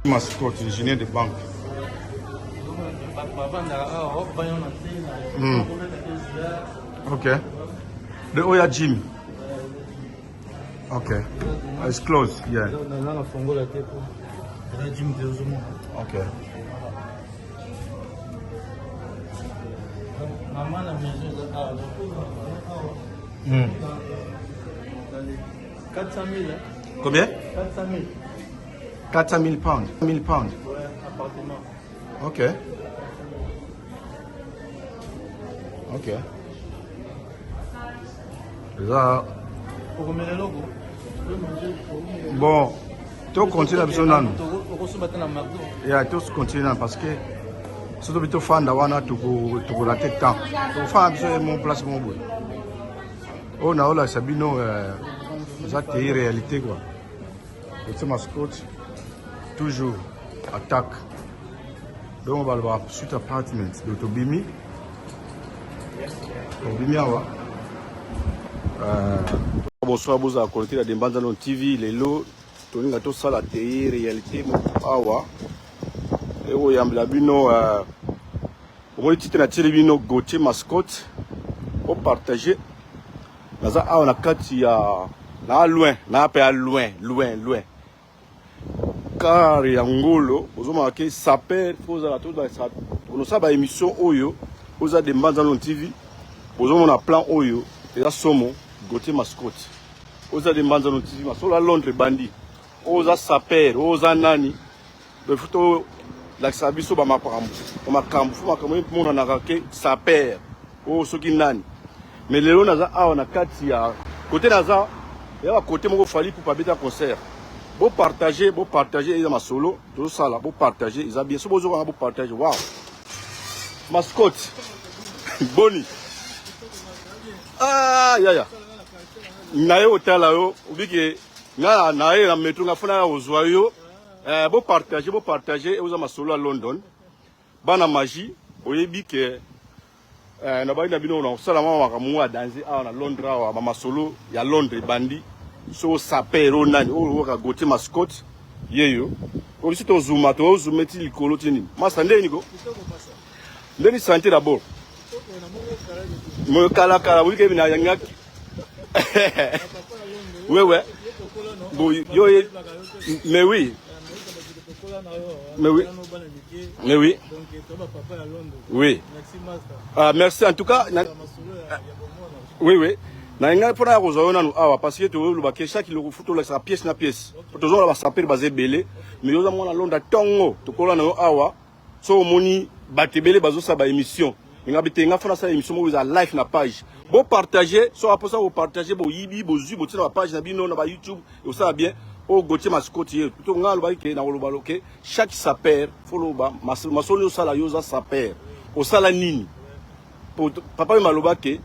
Mascotte, ingénieur de banque. Ok. The Oya gym. Ok. It's closed, yeah. Ok. Mm. 400 000. Combien? 400 000. 400 000 pounds. 1000 pounds. Ouais, appartement. Ok. Ok. Déjà. Bon, tu continues à besoin d'un. Il y a tous continuent parce que surtout que tu fais d'avoir tu la tête temps. Tu fais besoin de mon placement. On a là Sabino, ça c'est réalité quoi. C'est mascotte toujours attaque. Donc on va le voir suite appartement de Tobimi. Tobimi awa. Bonsoir vous à côté de Dembanzano TV les lots toninga to sala tei réalité awa. Et où yambla bino au titre na bino Gauthier mascotte au partager. Naza awa na kati ya na loin na pe loin car ya ngolo ozoma ke saper poza to dans sa on sa ba émission oyo oza de Mbanzano TV ozoma na plan oyo eza somo Gauthier mascotte oza de Mbanzano TV masola Londres bandi oza saper oza nani be futo la sabiso ba makambu fu makambu mona na ke saper o soki nani mais lelo naza awa na kati ya côté naza ya côté moko fali pour pas beta concert. Bon partager ils ma solo tout ça là bon partager ils a bien so bozo bon partager wow mascotte boni ah ya na yo tala yo ubiki na na metro nga fona ozwa yo bon partager ils a ma solo à London bana magie oyebi ke na ba ina bino na sala mama makamwa danser à Londres wa mama solo ya Londres bandi so sapero nani o ka Gauthier mascotte yeyo o si to zooma to zoometi likolo tini masa ndeni ko ndeni santé d'abord mo kala oui ke bina yangaki ouais bon yo mais oui oui ah merci en tout cas oui na nga pona ko zo nanu awa parce que to lu ba ke chaque le foto la sa pièce na pièce to zo la ba saper basé belé mais yo za mona londa tongo to kola na awa so moni batebele bazo sa ba émission nga bitenga fona sa émission mo za live na page bon partager so après ça vous partager bo yibi bo zu bo tina page na bino na ba YouTube et ça bien o Gauthier mascotte to nga lu ba ke na lo ba loke chaque saper follow ba masolo sala yo za saper o sala nini papa maloba ke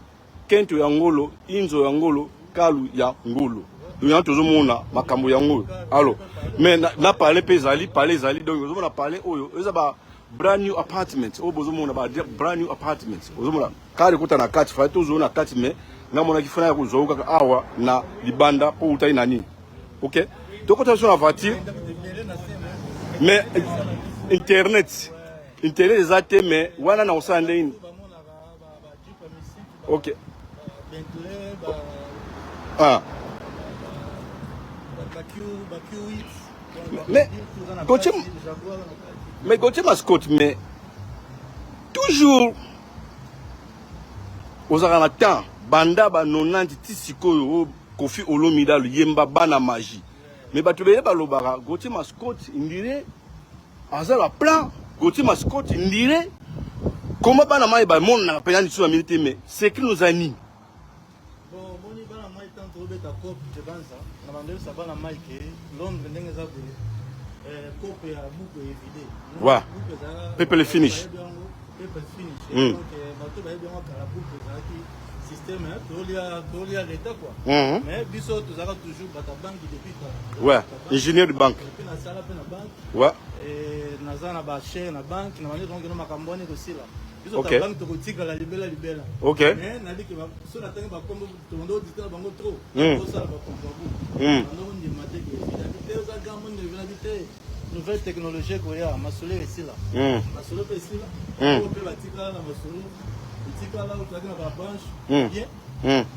kento ya ngolo inzo ya ngolo kalu ya ngolo donc tozo mona makambo ya ngolo alors mais na parler pezali parler zali donc ozo mona parler oyo eza ba brand new apartment o bozo mona ba brand new apartment ozo mona kare kuta na kati fa tozo na kati mais na mona kifana ya kuzoka awa na libanda po utai na nini OK donc on na voiture mais internet ezate mais wana na osande ini OK ah mais Gauthier mascotte mais toujours aux temps banda ba 90 tisikoyo Kofi Olomida yemba bana magie mais ba tubeye ba lobara Gauthier mascotte indire azala plan Gauthier mascotte indire comment bana mai ba mon na pena ni sur la milité mais c'est que nous ani ta coupe de banza na bandeli sabana Mike Londres ndenge za boye coupe ya buku évité wa people finish donc bato ba bien kala buku za ki système tolia l'état quoi mais biso tozaka toujours bata banque depuis ouais ingénieur de banque depuis na sala pe na banque ouais et nazana ba share na banque na bandeli donc no makamboni ko sila. OK. OK. nouvelle technologie koya masolo ici là. Masolo ici là. On peut batika na masolo. Batika là au na ba branche. Bien.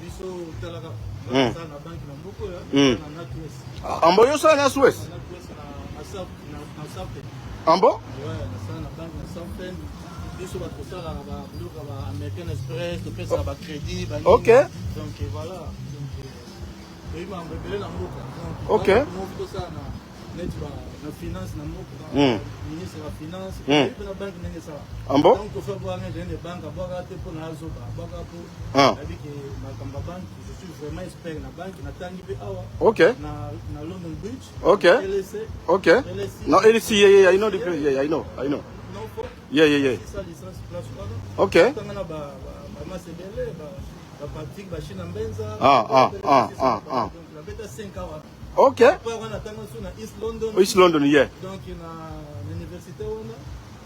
Biso talaka. Ça na banque na mboko ya na NatWest. Ambo yo ça na NatWest. Na SAP. Ambo? Ouais, na ça na banque na SAP. Biso ba tosala ba bloc ba American Express, to pesa ba crédit, ba. OK. Donc voilà. Oui, mais on peut la mboko. OK. On ça na finance na mboko. Ministre de la finance. Et puis la banque n'est ça. Ambo? Donc il faut voir des banques à boire pour na zo ba boire pour. Avec ma banque, je suis vraiment expert na banque na tangi pe awa. OK. Na London Bridge. OK. LSE. OK. No, LSE, yeah, I know the place. Yeah, I know. No, Yeah. c'est ça licence place là. OK. Tangana ba masebele ba pratique ba china mbenza. Donc la beta 5 hours. OK. Après on attend sur na East London. East London, yeah. Donc na l'université on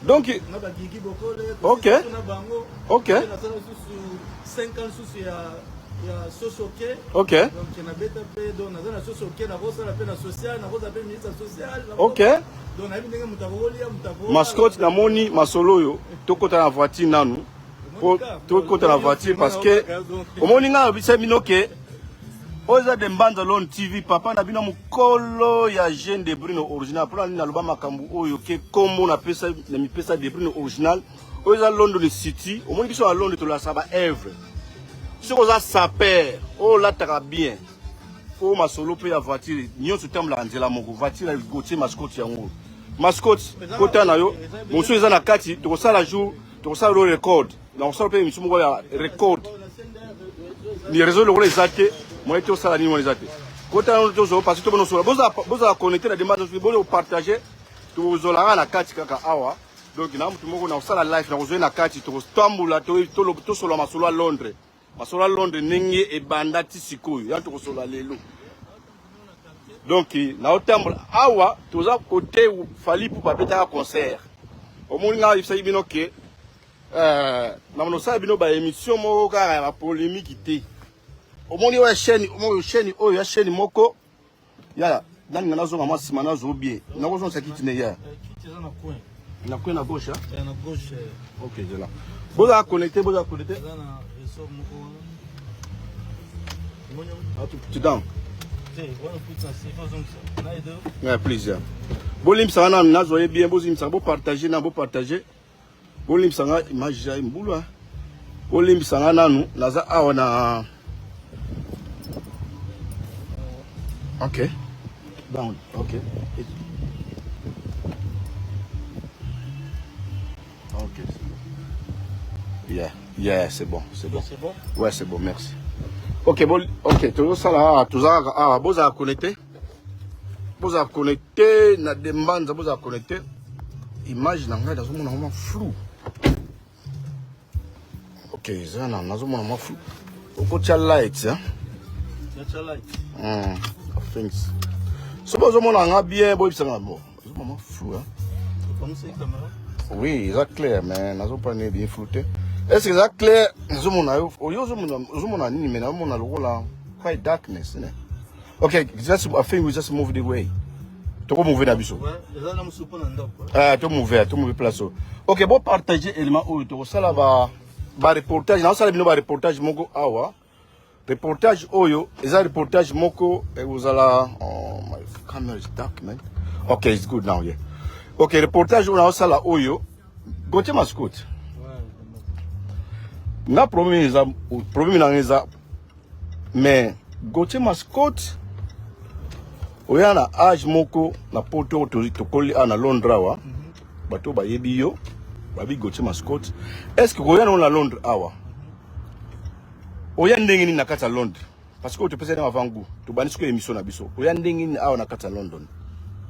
Donc na ba gigi bokole. OK. Na bango. OK. Na sala sur 5 ans sur ya sosoke. OK. Donc na beta pe donc na sosoke na rosa la pe na social na rosa pe ministre social. OK. Donc na binenge mutakolia mutako. Mascotte na moni masolo yo tokota na voiture nanu. Pour tokota na voiture parce que au moninga bisa minoke oza de Mbanza Lone TV papa na bino mukolo ya jeune de Bruno original pour na loba makambu oyo ke kombo na pesa na mi pesa de Bruno original oza London City au moni biso à Londres to la saba Evre so oza saper o la taka bien pour masolo pe ya voiture nyonso tambla nzela moko voiture Gauthier mascotte yango mascotte kota na yo moso eza na kati to sala jour to sala le record na osala pe misumu ko ya record ni réseau le les até moi to sala ni mo les até kota no to zo parce que to bono so boza connecter na demande so bozo partager to zola na kati kaka awa donc na mutu moko na osala live na ozo na kati to stambula to solo masolo à Londres masolo à Londres ningi e banda tisikoyo ya to solo lelo. Donc na otambula awa toza côté fali pour babeta concert au monde nga ifsa bino ke na monosa bino ba émission moko ka ya polémique té au monde wa chaîne o ya chaîne moko ya nani na zo mama sima na zo bien na ko zo sakiti ne ya na coin na gauche na gauche. OK je là boza connecter na réseau moko tu dans ouais, plaisir. Bolim sanga na zoye bien bozim sanga bo partager na bo partager. Bolim sanga image ya mbulwa. Bolim sanga nanu naza awa na OK. Down. OK. OK. Yeah, c'est bon. C'est bon. Ouais, c'est bon, merci. OK, bon, OK, tout ça là, tout ça, boza connecté na demande, boza connecté. Image na ngai dans mon moment flou. OK, ça na mon flou. Oko cha light, hein? Cha light. Thanks. So bozo mon nga bien, boy ça bon. C'est moment flou, hein? Comme c'est caméra? Oui, c'est clair, mais nazo pas bien flouté. Est-ce que c'est clair? Nous sommes ni mais nous sommes quite darkness. Okay, I think we just move the way. To move na biso. To move place. Okay, bon partager élément to sala ba reportage, na sala bino ba reportage moko awa. Reportage oyo, eza reportage moko e uzala my camera is dark man. Okay, it's good now, yeah. Okay, reportage oyo na sala oyo. Gauthier mascotte. Na problème na ngeza mais Gauthier mascotte oya na âge moko na poto to koli na Londres wa bato ba yebi yo babi Gauthier mascotte est-ce que oya na Londres awa oya ndenge ni na kata Londres parce que to pesa na vangu to banisiko émission na biso oya ndenge ni awa na kata London.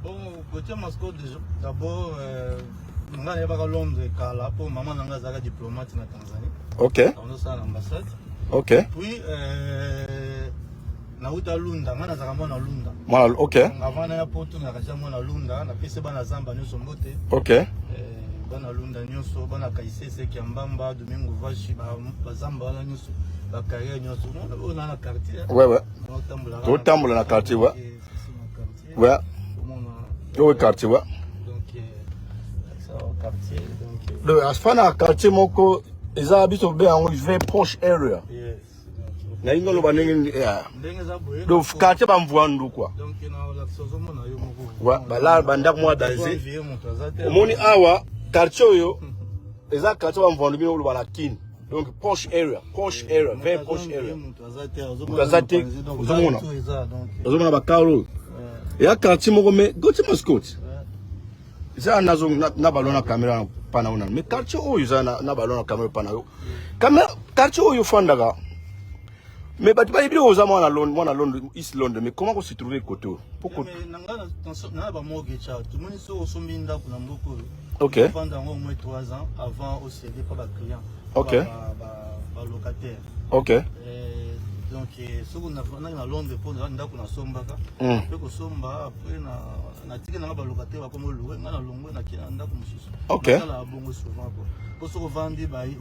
Bon Gauthier mascotte d'abord nga ya baka Londres kala po maman nanga zaka diplomate na Tanzanie. OK. On a ça à l'ambassade. OK. Puis na uta Lunda nga na zaka mona Lunda. Voilà, OK. Avant na poto na kaja mona Lunda na pese bana zamba nyoso mbote. OK. Bana Lunda nyoso bana kaisese kiambamba Domingo Vashi ba zamba la nyoso ba carrière nyoso on a na quartier. Ouais. To tambola na quartier ouais. Ouais. Oui, quartier ouais. quartier. Donc, à ce moment quartier, moko, ils habitent bien en vers proche area. Yes. Na ingo lo banenge donc quartier ba mvwandu quoi. Donc na la saison na yo moko. Ouais, bah là banda moi danger. Omoni awa quartier yo. Eza quartier ba mvwandu bino lo bana kin. Donc proche area, very proche area. Mutazate, uzomona. Uzomona ba karo. Ya quartier moko me gote mascot. Eza nazo na balona camera pana una. Mais quartier oyo eza na balona camera pana yo. Camera quartier oyo fandaka. Mais bah tu vas dire aux amants à Londres, East Londres, mais comment on s'y trouve côté? Pourquoi? Ok. Pendant au moins 3 ans avant au CD par le client. Ok. Par locataire. Ok. Donc ce qu'on a fait à Londres pour nous andako na sombaka. Pe ko somba après na tika na ba locataire ba comme louer na longo na kina andako mususu. Ok. Na bongo souvent quoi. Pour se vendre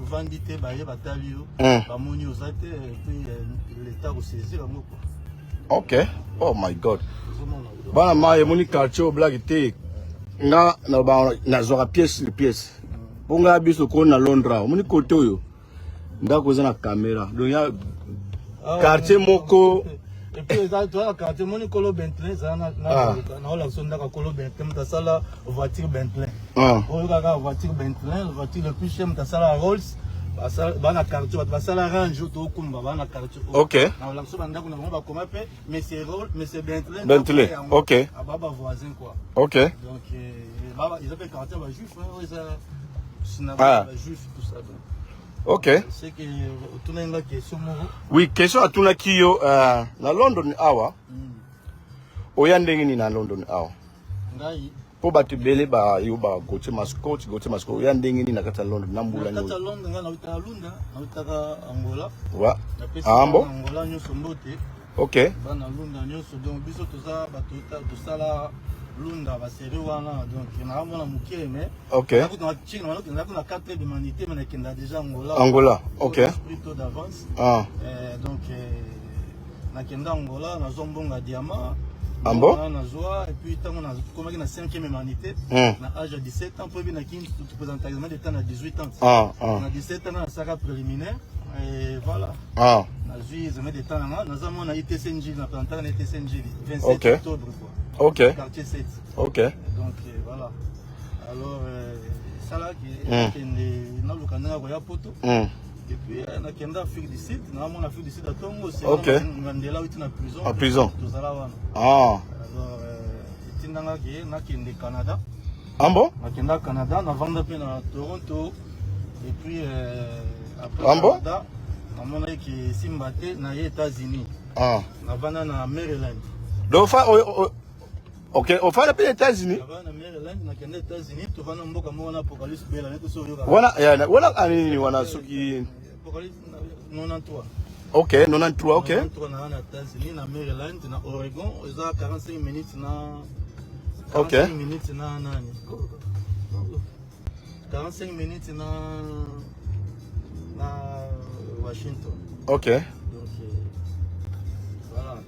vendre te ba ba talio ba moni osate puis l'état au saisir ngo quoi. Ok. Oh my god. Bana ma moni quartier blague te nga na ba na zora pièce les pièces. Bonga biso ko na Londres. Moni côté yo. Ndako za na caméra. Donc ya quartier moko et puis ça toi quartier moni kolo Bentley ça na la sonda ka kolo Bentley ta sala voiture Bentley o ka voiture Bentley voiture le plus cher ta sala Rolls bana quartier ba sala range to kumba bana quartier ok na la so banda kuna ba koma pe mais c'est Rolls mais c'est Bentley ok baba voisin quoi ok donc baba ils appellent quartier ba juif ils ça sinaba juif tout ça. Ok. C'est que tu n'as pas question. Oui, question à tout na kiyo na London awa. Oyandenge ni na London awa. Ngai. Po batu bele ba yo ba gote mascot oyandenge ni na kata London nambula ni. Kata London nga na Lunda, na utaka Angola. Wa. Ambo. Angola nyo sombote. Ok. Ba na Lunda nyo so donc biso toza batu to sala Lunda ba série wana donc na mona mukire mais ok na kuna carte d'humanité mais na déjà Angola ok plutôt d'avance donc na kenda Angola na zombonga diamant ambo na joie et puis tant on a comme na 5e humanité na âge de 17 ans pour bien na kin tout présenter examen de temps à 18 ans na 17 ans na saka préliminaire et voilà na juillet examen de temps na zamo na ITCNJ na plantar na ITCNJ 27 octobre quoi. Ok. Quartier 7. Ok. Donc voilà. Alors ça là qui est dans le canal Roya Poto. Et puis na kenda Afrique du Sud, na mon Afrique du Sud à Tongo, c'est Mandela où tu na prison. En prison. Alors tinanga qui na kende Canada. Ah bon? Na kenda Canada, na vendre pe na Toronto et puis après Canada, na mon qui Simbate na États-Unis. Na vendre na Maryland. Donc ok, on fait la paix aux États-Unis. Voilà, ani wana suki. Ok, 93, ok. Na Maryland, na Oregon, ils ont 45 minutes na. Ok. 45 minutes na nani. 45 minutes na Washington. Ok.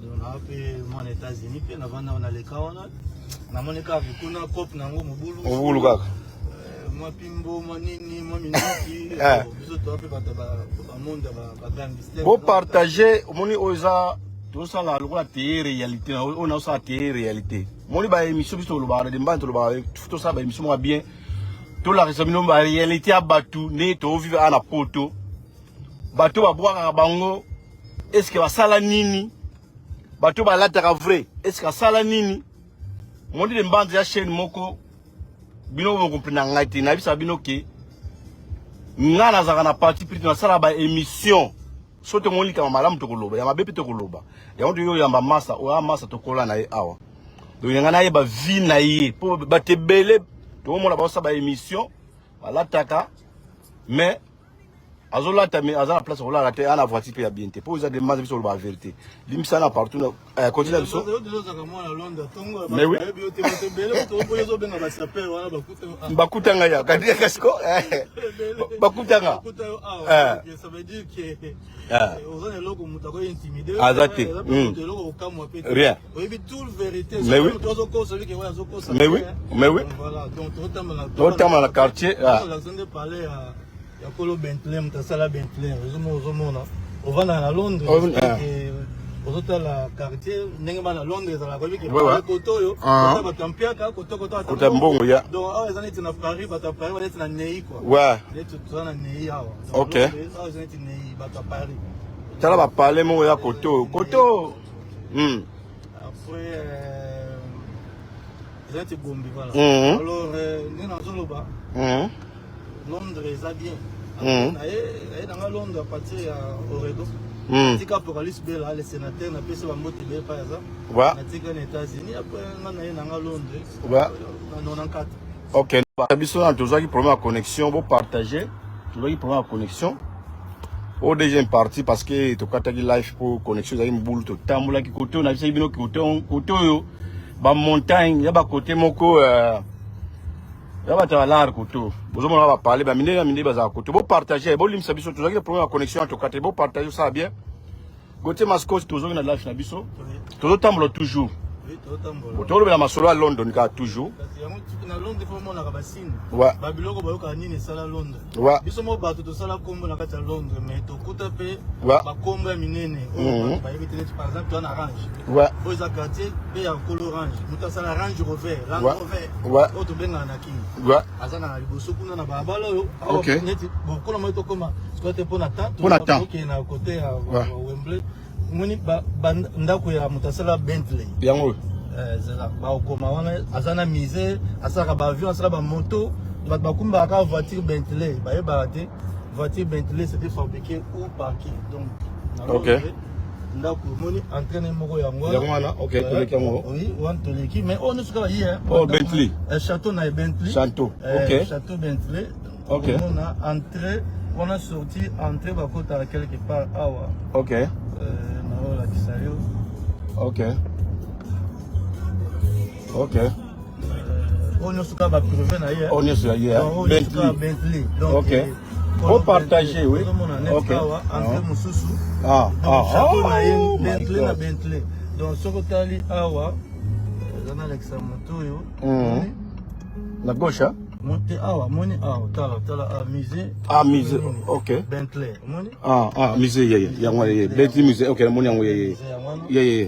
On a fait mon États-Unis, puis on a les kawana. Na monika vikuna pop na ngo mobulu. Mobulu kaka. Moi pimbo manini moi miniki. Biso to pe bata ba monde ba gangster. Pour partager moni oza to ça la lokola té réalité on a ça té réalité. Moni ba émission biso lo ba de mbanto lo ba to ça ba émission bien. To la resomino ba réalité abatu ne to vivre à na poto. Bato ba boaka bango. Est-ce que va sala nini? Bato ba lataka vrai. Est-ce que sala nini? Mondi de mbandi ya chaîne moko bino bo comprendre ngati na bisa bino ke ngana zaka na parti pris na sala ba émission sote moni kama malamu to koloba ya mabepe to koloba ya onto yo yamba massa o massa to kola na ye awa donc ngana ye ba vie na ye po ba tebele to mona ba sa ba émission ba lataka mais azolata mais aza na place ola raté ana voiture pe ya bien te pour ça demande biso la vérité limsana partout continue biso mais oui bakutanga ya kadia kasko bakutanga ça veut dire que aux eloko mutako intimider azate rien mais oui voilà donc totamala na quartier ya kolo Bentley mutasala Bentley ozomona ovanda na Londres ozotala quartier ndenge bana Londres ala kobi ke koto yo ba tampiaka koto mbongo ya donc awa ezaneti na Paris bata Paris baneti na Nei quoi ouais netu tuzana Nei awa OK awa ezaneti Nei bata Paris tala ba parler mo ya koto après ezaneti bombi voilà alors ndena zoloba Londres est bien. Et dans Londres, à partir de Oregon, tika Apocalypse Bella, le sénateur, n'a pas se motivé Bella par exemple. Ouais. Tika les États-Unis, après on a dans Londres. Ouais. Dans 94. OK. Biso na toza ki problème de connexion, vous partager. Tu vois ki problème de connexion. Au deuxième partie parce que to kata ki live pour connexion za mbulu to tambola ki côté na bisa bino côté yo ba montagne ya ba côté moko Yaba talar koto. Bozo mona ba parler ba mine baza koto. Bo partager, bo limsa biso tozaki le problème de connexion entre quatre. Bo partager ça bien. Gote mascotte tozo na live na biso. Tozo tambola toujours. Oui, tozo tambola. Tozo be na masolo à London ka toujours. Na Londres faut mona ka basine. Ouais. Ba biloko ba yoka nini sala Londres. Ouais. Biso mo ba to sala kombo na kati ya Londres mais to kuta pe ba kombo ya minene. Ba yebite par exemple ton orange. Ouais. Bo za quartier pe ya couleur orange. Muta sala orange rover, rover. Ouais. O to benga na ki. Ouais. Azana na liboso kuna na ba balo yo. OK. Neti bo kuna mo to koma. Squatter pour na temps. Pour na temps. OK na côté ya Wembley. Moni ba ndako ya mutasala Bentley. Yango. Zela ba okoma wana azana mise asaka ba avion asala ba moto ba kumba ka voiture Bentley ba yeba te voiture Bentley c'était fabriqué ou parqué donc OK ndako moni entraîner moko yango wana OK toleki yango oui wan toleki mais on suka hier Bentley château na Bentley château OK château Bentley OK on a entré on a sorti entrée ba kota quelque part awa OK na la kisayo OK OK. On est sur la privé na hier. On est sur hier. Bentley. Donc OK. Pour partager, oui. OK. Entre mususu. Bentley na Bentley. Donc ce que tali awa zana Alexa moto yo. La gauche hein? Monte awa, moni awa, tala musée. Musée. OK. Bentley. Moni? Musée ya Bentley musée. OK, moni yango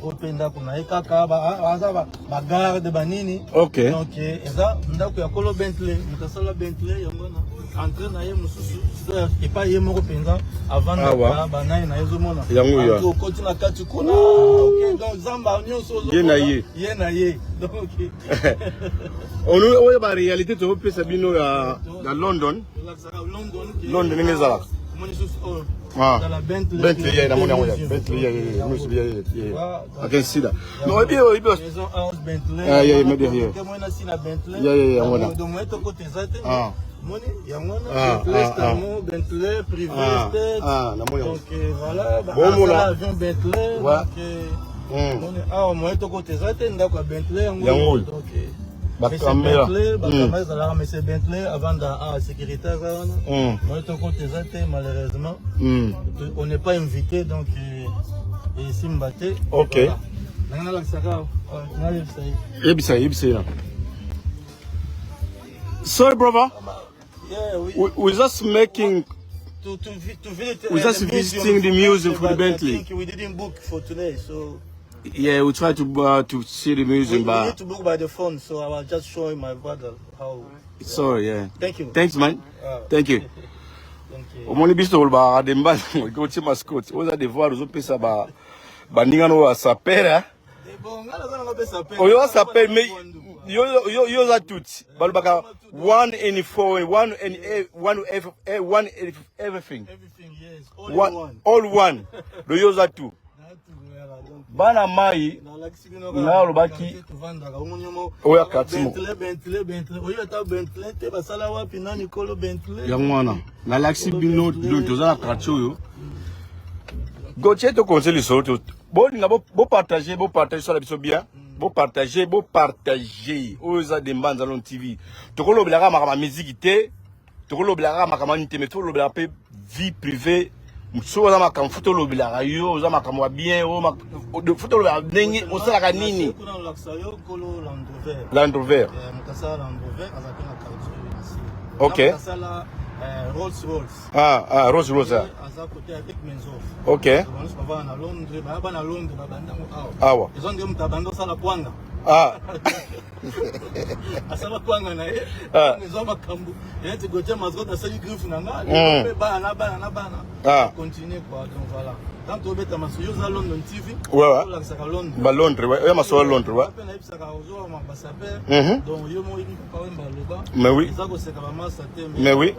openda kuna ekaka ba garde banini. OK. Donc eza ndako ya kolo Bentley, mutasala Bentley yango na entrée na ye mususu et pas ye moko penza avant na banai na ezomona. Yango ya. Donc koti na kati kuna. OK, donc zamba nyonso zo. Ye na ye. Donc on ba réalité to pe sabino ya London. London ni ngezala. Dans la Bentley ya na mona ya Bentley ya musu ya. I can see that. No bien maison house Bentley. Yeah, mais derrière. Que moi na si na Bentley. Yeah, mona. Donc moi to côté zate. Moni ya mona Bentley Bentley privé na mona. Donc voilà, ba avion Bentley. Donc moni moi to côté zate ndako Bentley yango. Donc Bentley, mais c'est Bentley avant de sécurité. Moi, malheureusement, on n'est pas invité, donc ici, Mbaté. OK. Sorry, brother. Yeah, we're just making. We're just visiting the museum for the Bentley. We didn't book for today, so. Yeah, we try to see the museum, we need to book by the phone, so I was just showing my brother how. Sorry, yeah. Thank you. Thanks, man. Thank you. Thank you. Omoni biso ba demba ko ti mascotte. Oza devoir zo pesa ba bandinga no sapera. Bon, ngala zana ko sapera. Oyo sapera mais yo za tout. Balbaka 1 and 4 1 and 1 everything. Everything, yes. All one. Do yo za tout. bana mai na lobaki oya katimo yango wana na laksi bino toza na quartier oyo Gauthier to conseil les autres bolinga bo partager sur la biso bien bo partager oza de mbanza lon TV tokolobelaka makama musique te tokolobelaka makama nite mais tokolobelaka pe vie privée so oza makambo futa olobelaka yo oza makambo ya bien futa olobelaka ndenge osalaka nini Land Rover ok Rolls Royce. Rolls Royce. Ok. Awa. Asala kwanga na ye. Nzo makambu. Yete gote mazgo asali griffe na nga. Bana. Continue quoi donc voilà. Tant au beta masuyo za London TV. Ouais. Ba Londres ouais. Ya maso Londres ouais. Donc yo mo ibi pa wemba loba. Mais oui. Ezako seka ba masa te mais oui.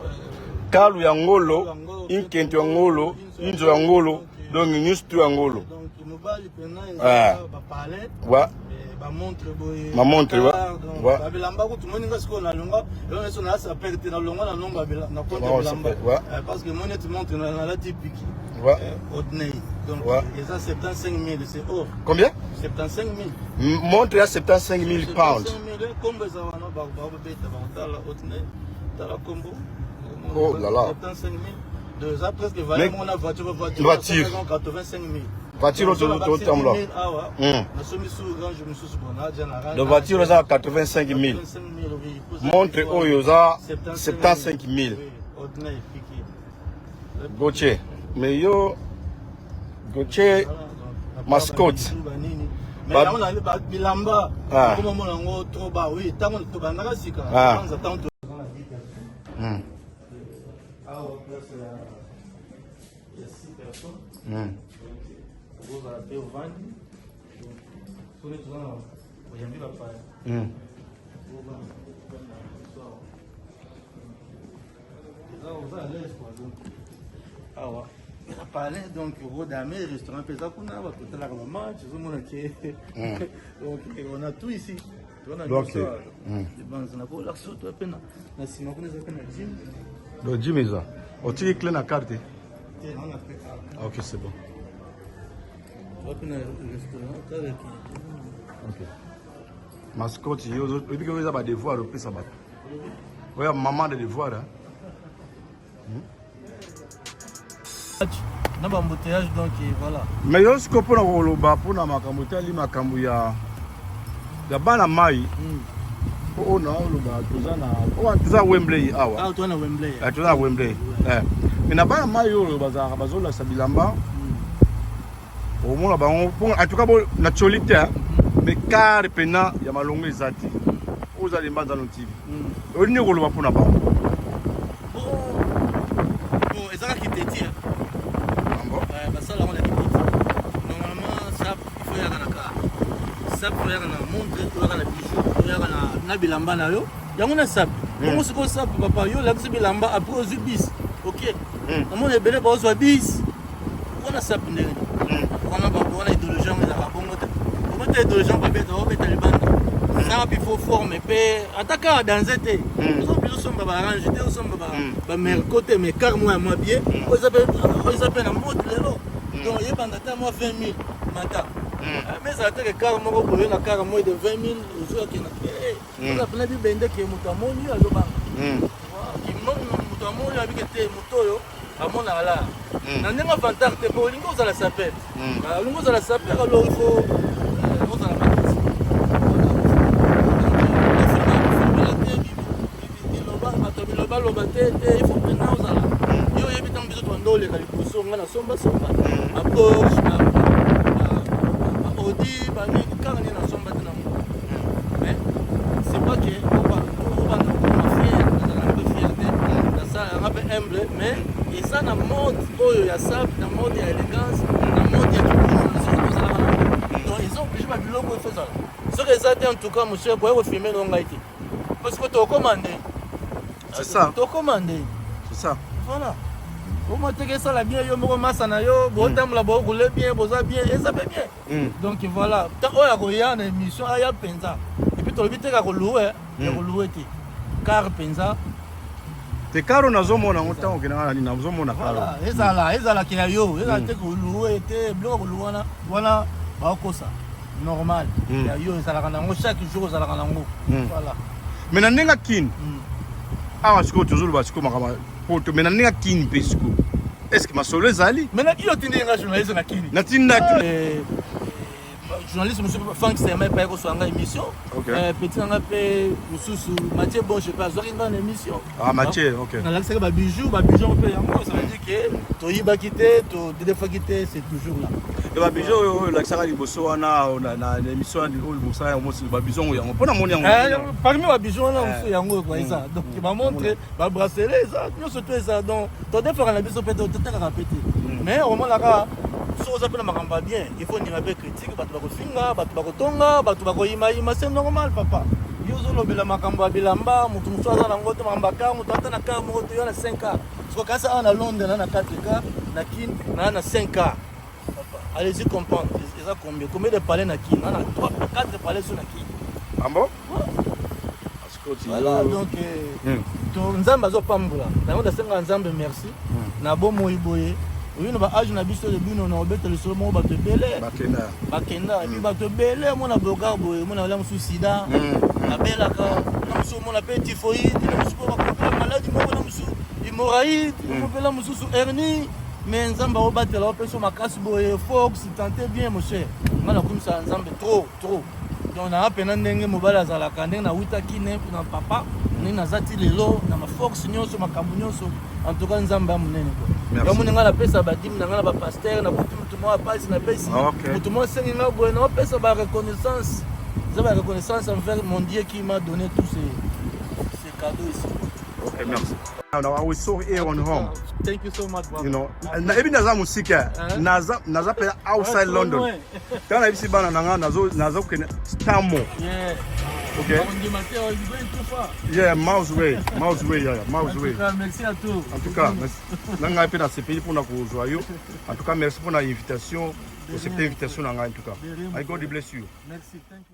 Kalu ya ngolo, inkento ya ngolo, inzo ya ngolo, donc news tu ya ngolo. Donc mobali pena ba parler. Ouais. Ba montre boye. Ma montre ouais. Ouais. Ba bilamba ko tumoni ngasko na longa, yo so na sa perte na longa na longa na konte bilamba. Parce que monnaie tu montre na la typique. Ouais. Odney. Donc et ça 75 000 c'est hors. Combien? 75 000. Montre à 75 000 pounds. 75 000 combo ça va no ba beta ba la Odney. Tala combo. Oh là là. 75 000. De ça presque valait mon voiture 85 000. Voiture autant là. Na somi sous grand je me suis bonna général. La voiture ça 85 000. Montre oyo ça 75 000. Odney piqué. Gauthier. Mais yo Gauthier mascotte. Mais là on a bilamba. Comme mon ngo trop bas oui, tant to bandaka sika. Tant il y a 6 personnes. Vous allez au vent. Tous les gens, aujourd'hui va faire. Vous allez à l'aise quoi. Ah ouais. Parler donc au Rodamé, restaurant Pesa Kuna, va tout la match, tout le monde qui donc on a tout ici. On a tout ça. Les banques on a pas la sauce à peine. Na sima kuna za peine gym. Le gym est ça. O tu clé na carte. Ok, c'est bon. Ok. Mascotte, yo depuis que vous avez des devoirs, ça va. Oui, maman de devoirs. Na ba embouteillage donc voilà. Mais yo siko pona koloba pona makambo tali makambo ya bana mai. Oh non, toza Wembley awa. Ah, toza na Wembley. Toza na Wembley. Mais na bana mai yo bazola sabilamba. Au moins en tout cas na cholite mais car pena ya malongo ezati. Oza les mbanza no TV. Oni koloba pona ba. Bon, ezaka kiteti. Basala on a kiteti. Normalement ça il faut y aller na car. Ça pour y aller na montre, pour y aller na bijou, pour y aller na bilamba na yo. Yango na sap. Comment c'est que ça papa yo la bilamba après aux bis. OK. Na mon ebele ba aux bis. On a sap ndenge. On a idéologie mais ça va bongo te. On a idéologie pas bête, on bête les bandes. Ça il faut former pe attaquer dans été. Nous sommes pas arrangé, nous sommes pas mais côté mais car moi bien. On s'appelle en mode lelo. Donc il y a pendant moi 20 000 matin. Mais ça a été car moi pour la car moi de 20 000 jours qui na. On a plein de bende qui mutamoni à loba. Qui mutamoni avec te mutoyo à mon ala. Na ndenge avantage te pour lingo za la sapelle. Lingo za la sapelle alors il faut on za la matisi. Loba te il faut maintenant za la. Yo yebi tant biso to ndole ka liposo ngana somba a Porsche a Audi ba ni quand on est na somba te na mo. Mais c'est pas que on va fier ça on appelle humble mais et ça na mode oyo ya sap na mode ya élégance na mode ya donc ils ont obligé ba biloko faire ça ce que ça en tout cas monsieur pour filmer longa été parce que tu commandes c'est ça tu commandes c'est ça voilà Au moins, tu ça la bien, yo moko masana yo, bon temps la bon rouler bien, boza bien, et ça fait bien. Donc voilà, tant on a une émission à ya penza. Et puis tu le vite à louer, car penza. Te caro na zomo na ngota okina na zomo na caro. Ezala ki yo, ezala te ko louer te blo ko louana, wana ba ko ça. Normal. Ya yo ezala kana ngo chaque jour ezala kana ngo. Voilà. Mais na nenga kin. Ah, parce que toujours parce que makama poto mais na nenga kin pesco. Est-ce que ma solo ezali? Mais na yo tindi nga journaliste na kini. Na tinda journaliste monsieur Frank Sermet pas ko swanga émission. Petit nga pe mususu Mathieu bon je sais pas zoringa na émission. Ah Mathieu, OK. Na l'accès ba bijou on peut yango ça veut dire que to yiba kité to deux fois kité c'est toujours là. Et ba bijou l'accès à liboso wana na émission o musaya mo ba bijou yango pona moni yango. Parmi ba bijou wana musu yango quoi ça. Donc il m'a montré ba bracelet ça, nous surtout ça donc to deux fois na biso peut être tata répéter. Mais au moins là so ça peut maramba bien, il faut une critique, batu bako finga, batu bako tonga, batu bako ima c'est normal papa. Yo zo lobela makamba bilamba, mutu mswaza na ngoto mambaka, mutu ata na ka moto yo na 5 ans. Parce que ça na Londres na 4K, na kin na 5 ans. Papa, allez-y comprendre, c'est ça combien de palais na kin, na 3 4 palais sur na kin. Ah bon? Voilà, donc to nzamba zo pambula. Na ngoto senga nzambe merci. Na bomo iboye. Oui, nous avons âge na biso de bino na obeta le solo mo ba te belé. Bakenda, et puis ba te belé mo na boga boye, mo na la musu sida. Na bela ka, na musu mo na petit typhoïde, na musu ba ko maladie mo na musu hémorroïde, mo bela musu hernie. Mais nzamba obata la opeso makasi boye, fox, tentez bien mon cher. Ngana comme ça nzambe trop. Donc na apena ndenge mobala za la kande na witaki ne na papa, ni na zati lelo na ma fox nyonso makambu nyonso. En tout cas nzamba munene ko. Comme on a la pesa badim na la pasteur na mutu mo apasi na pesi. Mutu mo sengi na boye na pesa ba reconnaissance. Ça va reconnaissance envers mon Dieu qui m'a donné tous ces cadeaux ici. Okay, merci. Now I will so here on home. Thank you so much, brother. You know, na ebi naza musika, naza pe outside London. Kana ebi si bana nazo kene Stamo. Yeah. Okay. Yeah, miles away, yeah, miles away. Merci à tous. En tout cas, nanga pe na CPI pour na kozwa yo. En tout cas, merci pour la invitation, pour cette invitation nanga en tout cas. I God bless you. Merci, thank you.